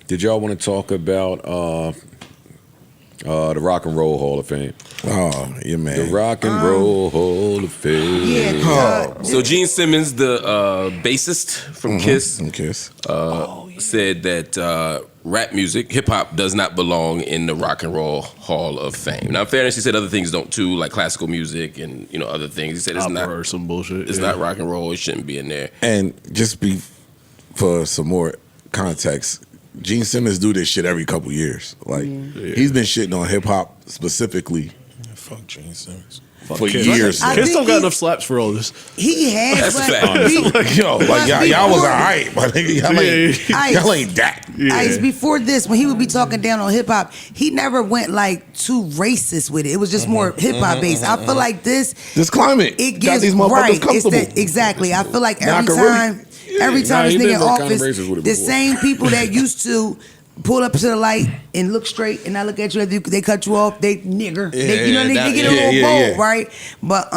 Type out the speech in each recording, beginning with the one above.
Did y'all want to talk about the Rock and Roll Hall of Fame? Oh, yeah, man. The Rock and Roll Hall of Fame. Yeah. So Gene Simmons, the bassist from Kiss, said that rap music, hip hop, does not belong in the Rock and Roll Hall of Fame. Now, in fairness, he said other things don't too, like classical music and other things. He said it's not or some bullshit. It's not rock and roll. It shouldn't be in there. And just for some more context, Gene Simmons do this shit every couple years. Like he's been shitting on hip hop specifically. Fuck Gene Simmons. For years. Kids don't got enough slaps for all this. He has. Y'all was alright, but y'all ain't that. Ice, before this, when he would be talking down on hip hop, he never went like too racist with it. It was just more hip hop based. I feel like this climate, it got gives these motherfuckers comfortable. Exactly. I feel like Now I every can time this nigga in office, the the same people that used to pull up to the light and look straight and I look at you, they cut you off, they nigger. They get a little bold, right? But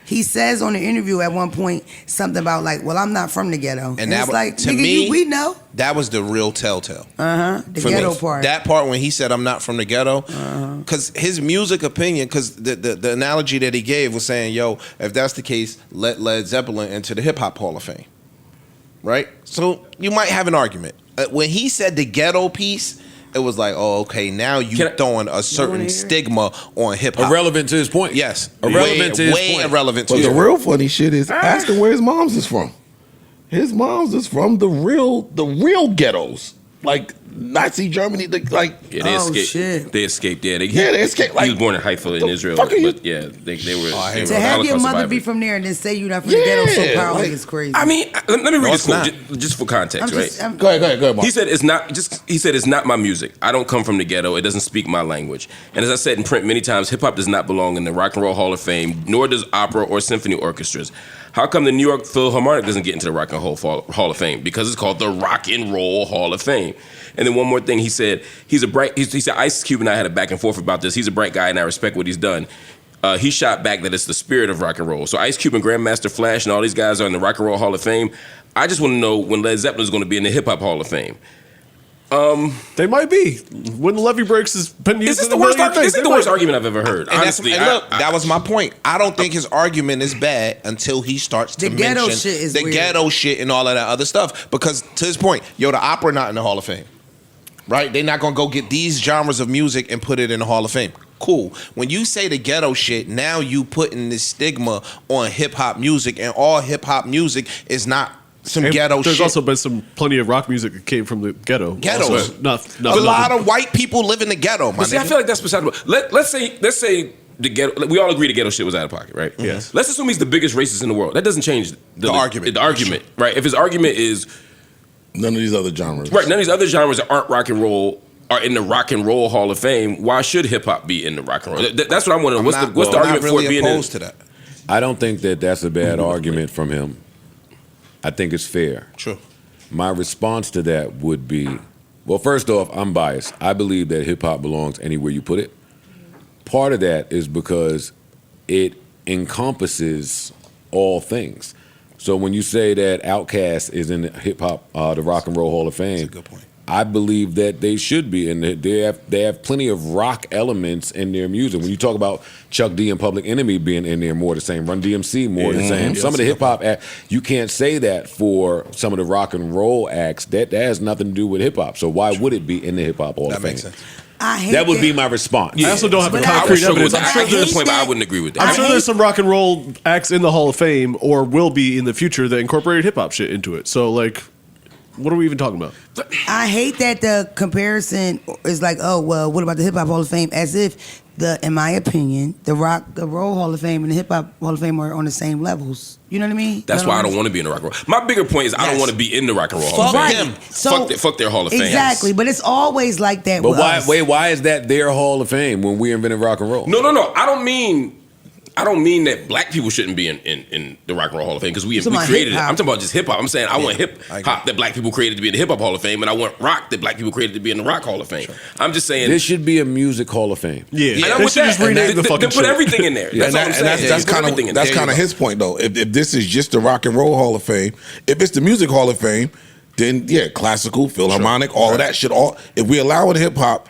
he says on the interview at one point something about like, well, I'm not from the ghetto. And that it's like, to nigga, me, we know. That was the real telltale. The ghetto part. That part when he said, I'm not from the ghetto. Because his music opinion, because the analogy that he gave was saying, yo, if that's the case, let Led Zeppelin into the Hip Hop Hall of Fame. Right? So you might have an argument. When he said the ghetto piece, it was like, oh, okay, now you throwing a certain stigma on hip hop. Irrelevant to his point. Yes. Irrelevant to his way point. irrelevant to But his the point. real funny shit is ask him where his mom's is from. His mom's is from the real ghettos. Like Nazi Germany, like they escaped. They escaped. Yeah, they escaped. He was born in Haifa in Israel, but they were. To have your mother be from there and then say you're not from the ghetto so proudly is crazy. I mean, let me read this quote just for context, right? Go ahead, Mark. He said it's not my music. I don't come from the ghetto. It doesn't speak my language. And as I said in print many times, hip hop does not belong in the Rock and Roll Hall of Fame, nor does opera or symphony orchestras. How come the New York Philharmonic doesn't get into the Rock and Roll Hall of Fame? Because it's called the Rock and Roll Hall of Fame. And then one more thing, he said, he said Ice Cube and I had a back and forth about this. He's a bright guy and I respect what he's done. He shot back that it's the spirit of rock and roll. So Ice Cube and Grandmaster Flash and all these guys are in the Rock and Roll Hall of Fame. I just want to know when Led Zeppelin is going to be in the Hip Hop Hall of Fame. They might be. When the levee breaks has been used. This is the worst argument I've ever heard. Honestly, look, that was my point. I don't think his argument is bad until he starts to mention the ghetto shit and all of that other stuff. Because to his point, the opera not in the Hall of Fame. Right? They're not gonna go get these genres of music and put it in the Hall of Fame. Cool. When you say the ghetto shit, now you putting this stigma on hip hop music, and all hip hop music is not some ghetto shit. There's also been plenty of rock music that came from the ghetto. Ghettos. Also, a lot of white people live in the ghetto, my nigga. I feel like that's beside the point. Let's say the ghetto. We all agree the ghetto shit was out of pocket, right? Yes. Let's assume he's the biggest racist in the world. That doesn't change the argument. The argument, right? If his argument is none of these other genres, right? None of these other genres that aren't rock and roll are in the Rock and Roll Hall of Fame. Why should hip hop be in the Rock and Roll? That's what I'm wondering. What's the argument for it being opposed to that? I don't think that's a bad argument from him. I think it's fair. True. My response to that would be, well, first off, I'm biased. I believe that hip hop belongs anywhere you put it. Part of that is because it encompasses all things. So when you say that Outkast is in the hip hop, the Rock and Roll Hall of Fame, that's a good point. I believe that they should be, and they have plenty of rock elements in their music. When you talk about Chuck D and Public Enemy being in there, more the same. Run DMC, more the same. Some of the hip hop acts, you can't say that for some of the rock and roll acts. That has nothing to do with hip hop. So why would it be in the Hip Hop Hall of Fame? That makes sense. That would be my response. I also don't have a concrete evidence. I'm sure there's a point, but I wouldn't agree with that. I'm sure there's some rock and roll acts in the Hall of Fame, or will be in the future, that incorporated hip hop shit into it. So like, what are we even talking about? I hate that the comparison is like, oh, well, what about the Hip Hop Hall of Fame? As if, in my opinion, the Rock and Roll Hall of Fame and the Hip Hop Hall of Fame are on the same levels. You know what I mean? That's why I don't want to be in the Rock and Roll. My bigger point is I don't want to be in the Rock and Roll Hall of Fame. Fuck their Hall of Fame. Exactly, but it's always like that. But why is that their Hall of Fame when we invented rock and roll? No. I don't mean that black people shouldn't be in the Rock and Roll Hall of Fame because we created it. I'm talking about just hip hop. I'm saying I want hip hop that black people created to be in the Hip Hop Hall of Fame, and I want rock that black people created to be in the Rock Hall of Fame. Sure. I'm just saying this should be a music Hall of Fame. Yeah, they should just rename the fucking shit. Put everything in there. That's all I'm saying. That's kind of his point though. If this is just the Rock and Roll Hall of Fame, if it's the Music Hall of Fame, then classical, philharmonic, all of that shit. If we allow it hip hop,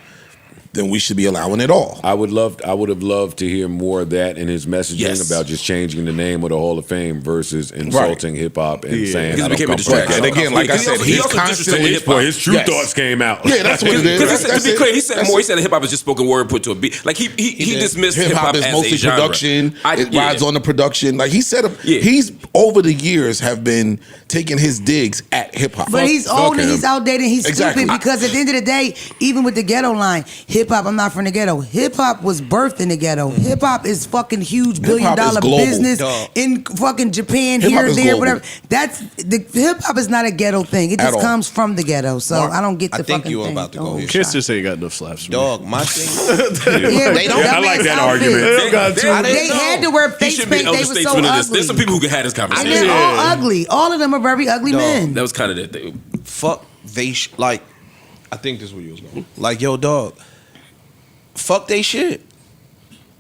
then we should be allowing it all. I would have loved to hear more of that in his messaging about just changing the name of the Hall of Fame versus insulting hip hop and saying because I it became a don't come from distraction. And again, like I said, he also disrespected hip hop. His true thoughts came out. Yeah, that's what it is. To be clear, he said more. He said hip hop is just spoken word put to a beat. Like he dismissed hip hop is as mostly a genre. production. It rides on the production. Like he said, Yeah. he's over the years have been taking his digs at hip hop. But he's old and he's outdated and he's Exactly. stupid because at the end of the day, even with the ghetto line, hip hop, I'm not from the ghetto. Hip hop was birthed in the ghetto. Hip hop is fucking huge billion-dollar business in fucking Japan, Hip-hop here, is there, global. whatever. That's the hip hop is not a ghetto thing. It At just all. comes from the ghetto. So Mark, I don't get the I think fucking you were thing. about to go here. Kiss just ain't got enough slaps. For me. Dog, my thing. Yeah, They don't- I like that argument. They had to wear He face should be paint. elder They were so statesman of this. ugly. There's some people who could have this And conversation. they're all ugly. All of them are very ugly men. That was kind of the Fuck they like. I think this is where you was going. Like, yo, dog. Fuck they shit.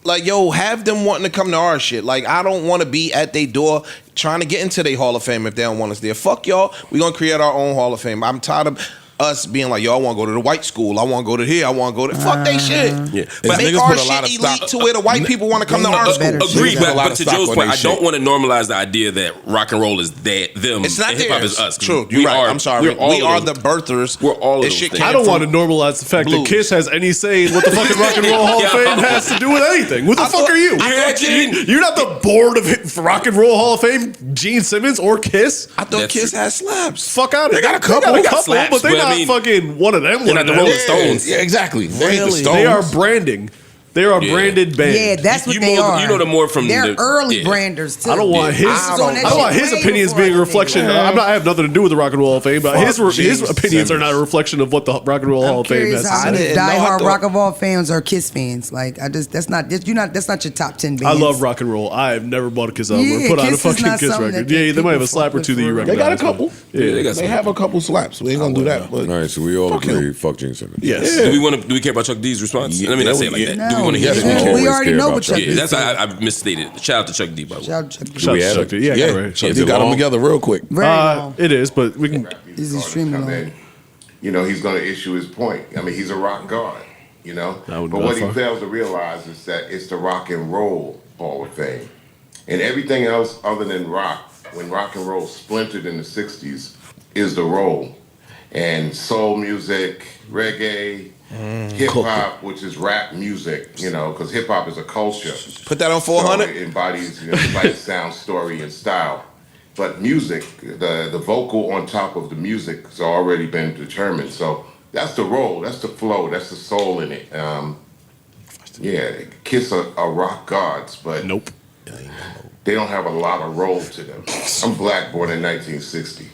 Like, yo, have them wanting to come to our shit. Like, I don't want to be at their door trying to get into their Hall of Fame if they don't want us there. Fuck y'all. We gonna create our own Hall of Fame. I'm tired of us being like, yo, I want to go to the white school. I want to go to here. I want to go to. Fuck they shit. Yeah. But Niggas make our put a lot shit of stock- elite to where the white people want to come to our school. better Agreed, shit. Put a lot but of to stock Joe's on point, they I don't shit. want to normalize the idea that rock and roll is them. It's not and hip hop theirs. is us. True. We You're right. are. I'm sorry. We're all We of are those- the birthers. We're all of This those shit things. came I don't from want to normalize the fact blues. that Kiss has any say in what the fucking Rock and Roll Hall of Fame has to do with anything. What the fuck are you? You're not the board of Rock and Roll Hall of Fame, Gene Simmons or Kiss. I thought That's Kiss true. had slaps. Fuck out. They got a couple. They They got got slaps, but they're but I not mean, fucking one of them. they're not the Rolling Stones. Yeah, exactly. They ain't the Really? Stones. They are branding. They are a Yeah. branded band. Yeah, that's what You they know- are. you know them more from They're the- early yeah. branders too. I don't want his. I was on that I don't want shit his way opinions before being a them reflection. niggas. I have nothing to do with the Rock and Roll Hall of Fame, but Fuck his Gene opinions are not a Simmons. reflection of what the Rock and Roll Hall I'm of Fame curious has how to I say. many didn't know. I diehard thought- Rock and Roll fans are Kiss fans. Like that's not your top 10 I bands. love rock and roll. I have never bought a Kiss album or Yeah, put out a Kiss is fucking not Kiss something record. that Yeah, they might have a people slap or fuck two that you with. They recognize. got a couple. Yeah, they got They some. have a couple slaps. We ain't gonna do that. But All right, so we all Fuck agree. him. Fuck Gene Simmons. Yes. Do we care about Chuck D's response? Yeah, Let me not that say it would- like yeah. that. Do we No, want to hear yes, that? we we always already care know about what Chuck Chuck. Yeah, D that's said. I misstated. Shout out to Chuck D, by the way. Shout out Chuck D. Do we have Chuck it? D. Yeah, yeah, right. Chuck Is D it got them long? together real quick. Very long. It is, but we can. This is extremely come long. in, you know, he's going to issue his point. I mean, he's a rock god, you know. I wouldn't But go what that he far. fails to realize is that it's the Rock and Roll Hall of Fame. And everything else other than rock, when rock and roll splintered in the 60s, is the roll. And soul music, reggae, hip hop, which is rap music, you know, because hip hop is a culture. Put that on So 400. it embodies, sound, story, and style. But music, the vocal on top of the music has already been determined. So that's the role, that's the flow, that's the soul in it. Yeah, Kiss are rock gods, but Nope. they don't have a lot of role to them. I'm black, born in 1960.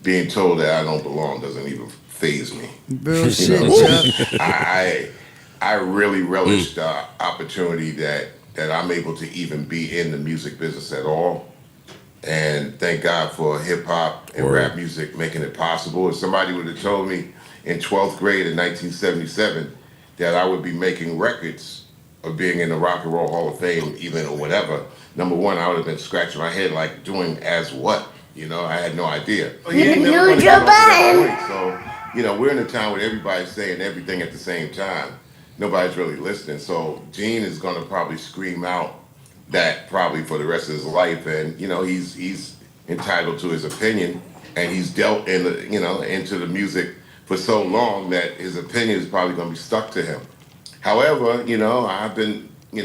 Being told that I don't belong doesn't even faze me. Real shit, You know? Chuck. I really relish the opportunity that I'm able to even be in the music business at all. And thank God for hip hop and rap music making it possible. If somebody would have told me in 12th grade in 1977 that I would be making records of being in the Rock and Roll Hall of Fame, even or whatever, number one, I would have been scratching my head like doing as what? You know, I had no idea. So, you know, we're in a time where everybody's saying everything at the same time. Nobody's really listening. So Gene is going to probably scream out that probably for the rest of his life, and you know he's entitled to his opinion, and he's dealt in the, into the music for so long that his opinion is probably going to be stuck to him. However, you know, I've been a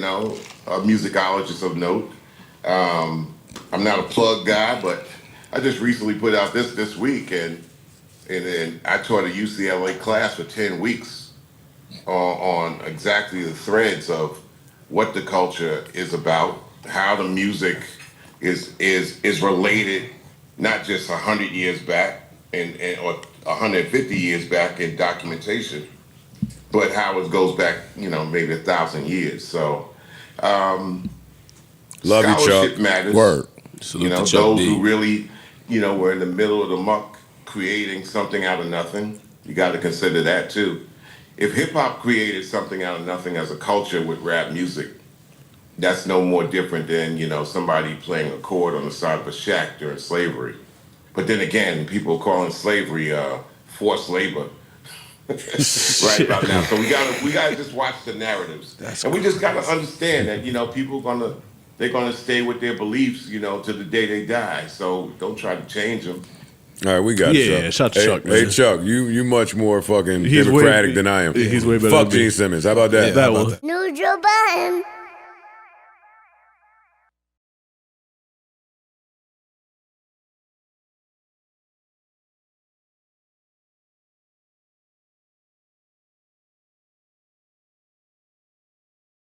musicologist of note. I'm not a plug guy, but I just recently put out this week, and I taught a UCLA class for 10 weeks on exactly the threads of what the culture is about, how the music is related, not just 100 years back or 150 years back in documentation, but how it goes back, maybe 1,000 years. So, Love you, scholarship Chuck. matters. Word. Salute to Chuck Those D. who really, were in the middle of the muck creating something out of nothing, you got to consider that too. If hip hop created something out of nothing as a culture with rap music, that's no more different than, somebody playing a chord on the side of a shack during slavery. But then again, people calling slavery forced labor. Right about now. So we gotta just watch the narratives. And we just gotta understand that, people they're gonna stay with their beliefs, to the day they die. So don't try to change them. All right, we got Chuck. Yeah, shout to Chuck, man. Hey, Chuck, you much more fucking democratic than I am. He's way better Fuck than me. Gene Simmons. How about that? That one. Neutral Budden.